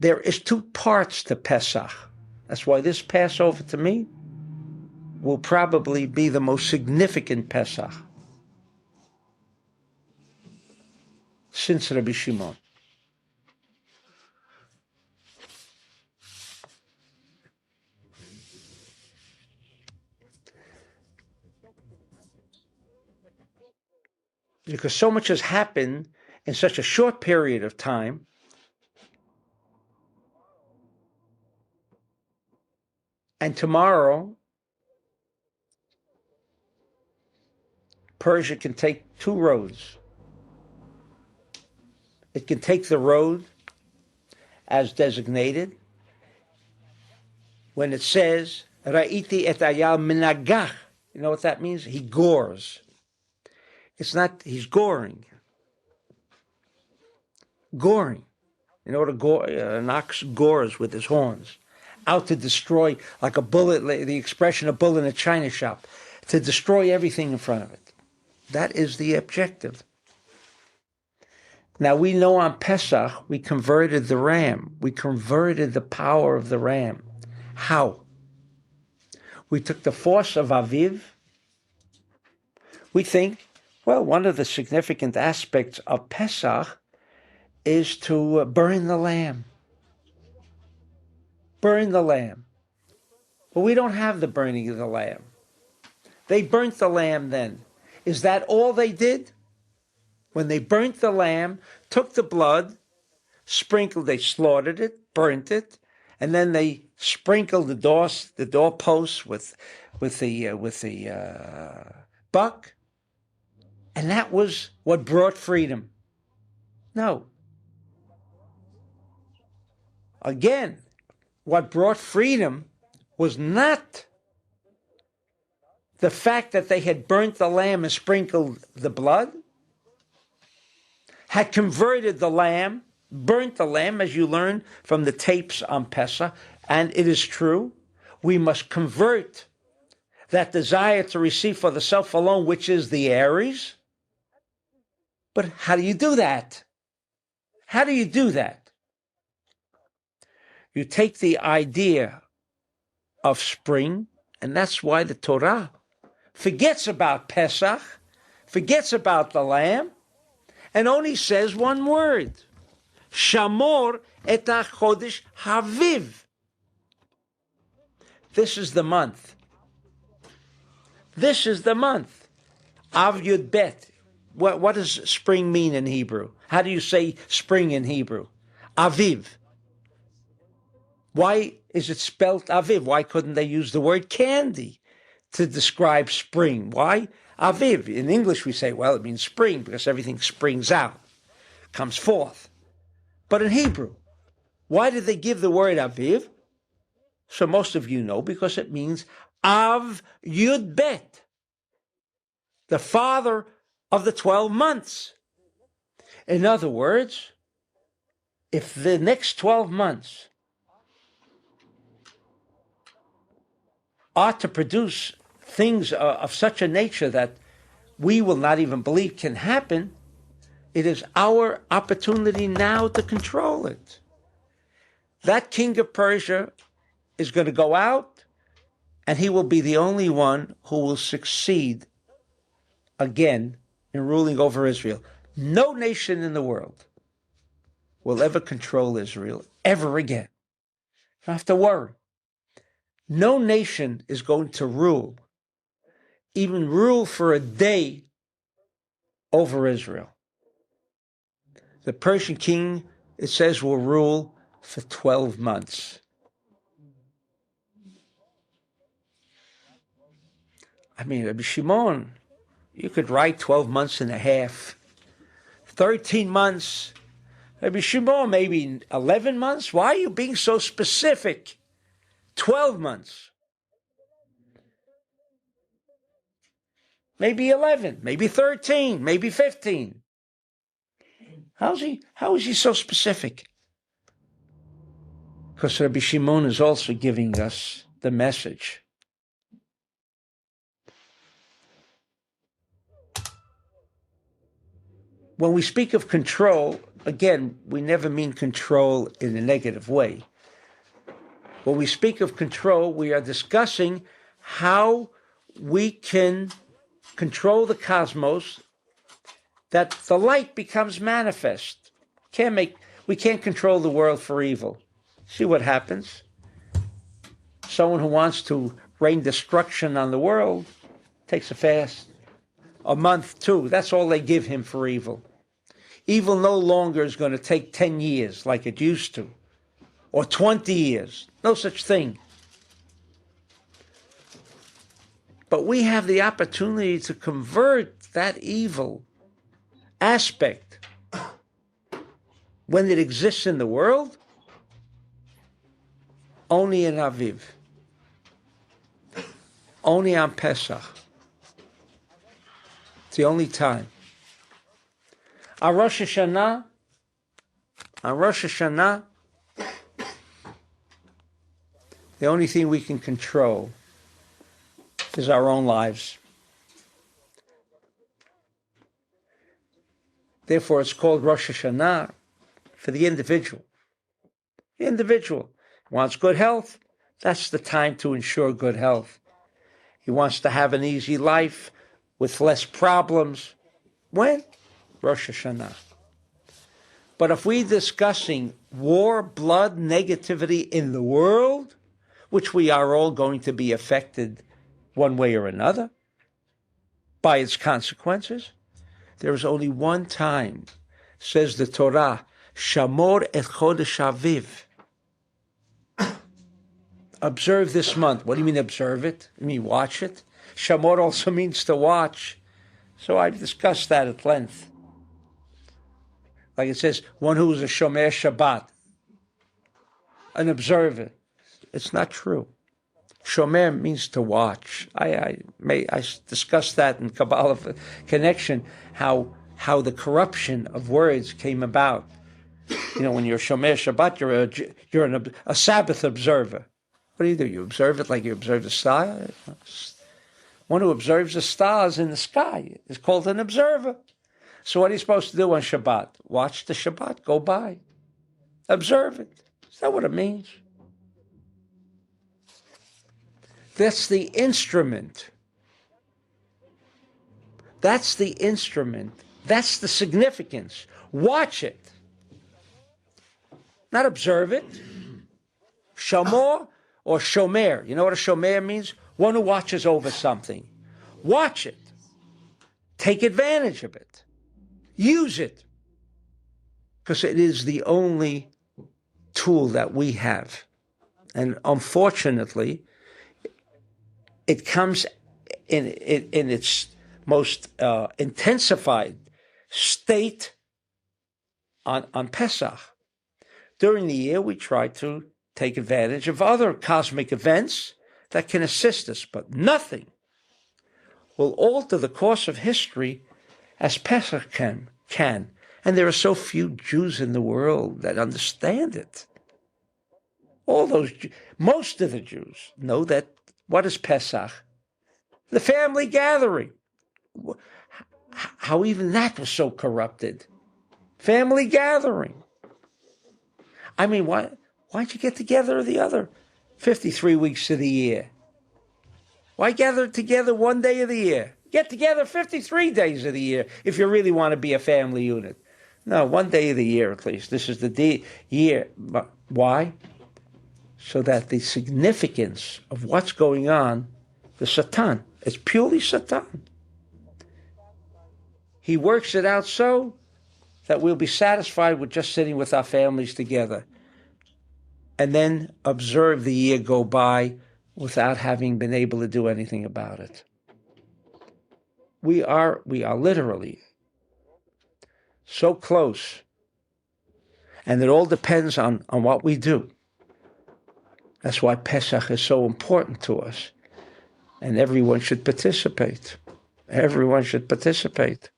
there is two parts to Pesach. That's why this Passover to me will probably be the most significant Pesach since Rabbi Shimon. Because so much has happened in such a short period of time. And tomorrow, Persia can take two roads. It can take the road as designated when it says, Ra'iti et ayal minagach. You know what that means? He gores. It's not, he's goring. Goring. You know what an ox gores with his horns. Out to destroy, like a bullet, the expression a bull in a china shop, to destroy everything in front of it. That is the objective. Now we know on Pesach, we converted the ram. We converted the power of the ram. How? We took the force of Aviv. We think, well, one of the significant aspects of Pesach is to burn the lamb. Burn the lamb. But we don't have the burning of the lamb. They burnt the lamb then. Is that all they did? When they burnt the lamb, took the blood, sprinkled, they slaughtered it, burnt it, and then they sprinkled the doorposts with the buck, and that was what brought freedom. No. Again, what brought freedom was not the fact that they had burnt the lamb and sprinkled the blood, had converted the lamb, burnt the lamb, as you learn from the tapes on Pesach, and it is true, we must convert that desire to receive for the self alone, which is the Aries. But how do you do that? How do you do that? You take the idea of spring, and that's why the Torah forgets about Pesach, forgets about the lamb, and only says one word, Shamor et ha-chodesh haviv. This is the month. This is the month. Av Yud Bet. What does spring mean in Hebrew? How do you say spring in Hebrew? Aviv. Why is it spelled Aviv? Why couldn't they use the word candy to describe spring? Why? Aviv. In English we say, well, it means spring because everything springs out, comes forth. But in Hebrew, why did they give the word Aviv? So most of you know, because it means Av Yud Bet, the father of the 12 months. In other words, if the next 12 months are to produce things of such a nature that we will not even believe can happen, it is our opportunity now to control it. That king of Persia is going to go out, and he will be the only one who will succeed again in ruling over Israel. No nation in the world will ever control Israel ever again. You don't have to worry. No nation is going to rule, even rule for a day, over Israel. The Persian king, it says, will rule for 12 months. I mean, Rabbi Shimon, you could write 12 months and a half, 13 months. Rabbi Shimon, maybe 11 months. Why are you being so specific? 12 months. Maybe 11, maybe 13, maybe 15. How is he so specific? Because Rabbi Shimon is also giving us the message. When we speak of control, again, we never mean control in a negative way. When we speak of control, we are discussing how we can control the cosmos, that the light becomes manifest. We can't control the world for evil. See what happens? Someone who wants to rain destruction on the world takes a fast. A month, 2, that's all they give him for evil. Evil no longer is going to take 10 years like it used to, or 20 years. No such thing. But we have the opportunity to convert that evil aspect, when it exists in the world, only in Aviv, only on Pesach. It's the only time. On Rosh Hashanah, the only thing we can control is our own lives. Therefore, it's called Rosh Hashanah for the individual. The individual wants good health. That's the time to ensure good health. He wants to have an easy life with less problems. When? Rosh Hashanah. But if we're discussing war, blood, negativity in the world, which we are all going to be affected one way or another by its consequences, there is only one time, says the Torah, Shamor et Chodesh Aviv. Observe this month. What do you mean observe it? You mean watch it? Shamor also means to watch. So I've discussed that at length. Like it says, one who is a Shomer Shabbat, an observer. It's not true. Shomer means to watch. I discussed that in Kabbalah Connection, how the corruption of words came about. You know, when you're Shomer Shabbat, you're a Sabbath observer. What do? You observe it like you observe the star? One who observes the stars in the sky is called an observer. So what are you supposed to do on Shabbat? Watch the Shabbat go by. Observe it. Is that what it means? That's the instrument. That's the instrument. That's the significance. Watch it. Not observe it. Shamor or shomer. You know what a shomer means? One who watches over something. Watch it. Take advantage of it. Use it. Because it is the only tool that we have. And unfortunately, it comes in its most intensified state on Pesach. During the year, we try to take advantage of other cosmic events that can assist us, but nothing will alter the course of history as Pesach can. And there are so few Jews in the world that understand it. Most of the Jews know that. What is Pesach? The family gathering. How even that was so corrupted. Family gathering. I mean, why'd you get together the other 53 weeks of the year? Why gather together one day of the year? Get together 53 days of the year if you really want to be a family unit. No, one day of the year at least. This is the year. Why? So that the significance of what's going on, the Satan, it's purely Satan. He works it out so that we'll be satisfied with just sitting with our families together and then observe the year go by without having been able to do anything about it. We are literally so close, and it all depends on what we do. That's why Pesach is so important to us. And everyone should participate. Everyone should participate.